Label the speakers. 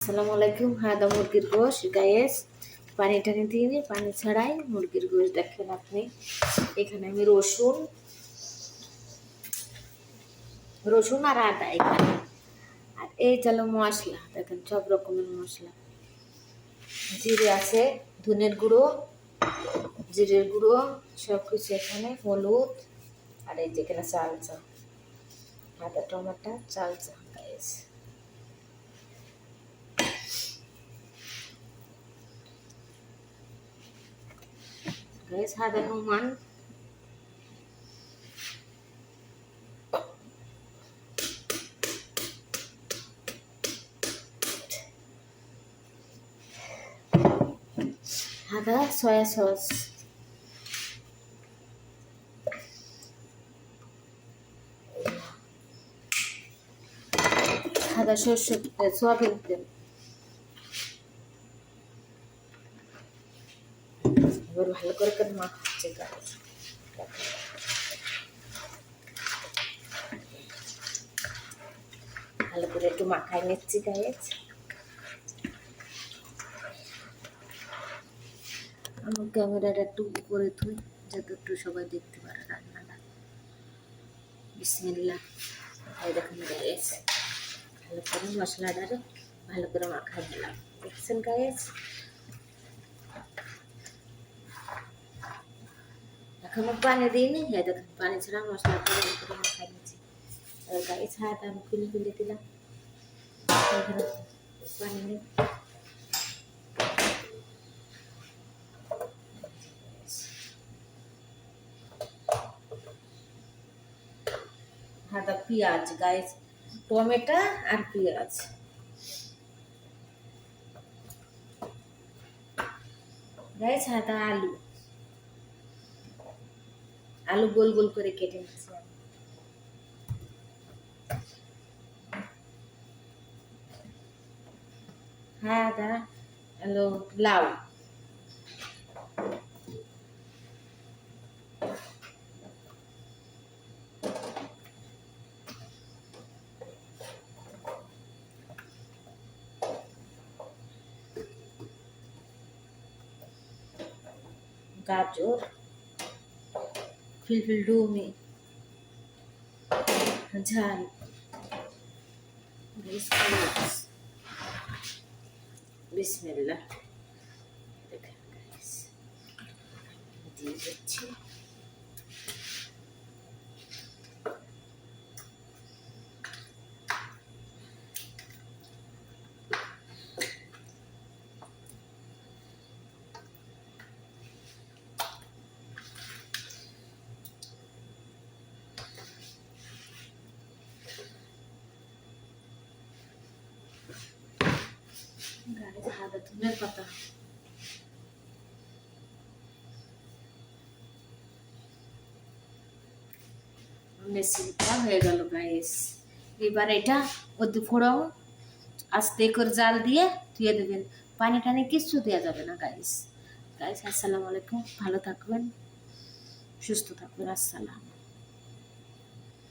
Speaker 1: আসসালামু আলাইকুম। হাদা মুরগির গোশ গায়েস, পানি টানি দিয়ে পানি ছাড়াই মুরগির গোশ দেখেন আপনি। এখানে আমি রসুন আর আদা এখানে, আর এই চালো মশলা দেখেন, সব রকমের মশলা। জিরে আছে, ধনের গুঁড়ো, জিরের গুঁড়ো, সব কিছু এখানে, হলুদ, আর এই যেখানে চালচা, আদা টমাটো চালচা গায়েস। Guys, هذا الرومان هذا صويا صوص. هذا সোয়াবিন তেল। এবার ভালো করে মাখাচ্ছে গাছ, ভালো করে একটু মাখাই নিচ্ছি গাছ। আমার ক্যামেরাটা একটু উপরে থুই যাতে একটু সবাই দেখতে পারে রান্নাটা। বিসমিল্লাহ। এই দেখুন গাছ, ভালো করে মশলাটারে ভালো করে মাখাই দিলাম, দেখছেন গাছ। এখনো পানি দিইনি, এই দেখুন পানি ছাড়া মশলাটা ভালো করে মাখাই নিচ্ছি। গাছ হাত আমি খুলে দিলাম, পানি নেই। হাতা পেঁয়াজ গাইস, টমেটো আর পেঁয়াজ। গাইস হাতা আলু, আলু গোল গোল করে কেটে নিচ্ছি। হাতা হলো লাউ, গাজর, ফিলফিল ডুমি, ঝাল, বিসমিল্লাহ। দেখেন গাইস, দিয়ে দিচ্ছি। আদা ধনের পাতা, রেসিপিটা হয়ে গেল গাইস। এবার এটা ওতে ফোড়াও, আস্তে করে জাল দিয়ে ধুয়ে দেবেন, পানি টানি কিচ্ছু দেওয়া যাবে না গাইস। গাইস আসসালামু আলাইকুম, ভালো থাকবেন, সুস্থ থাকবেন, আসসালাম।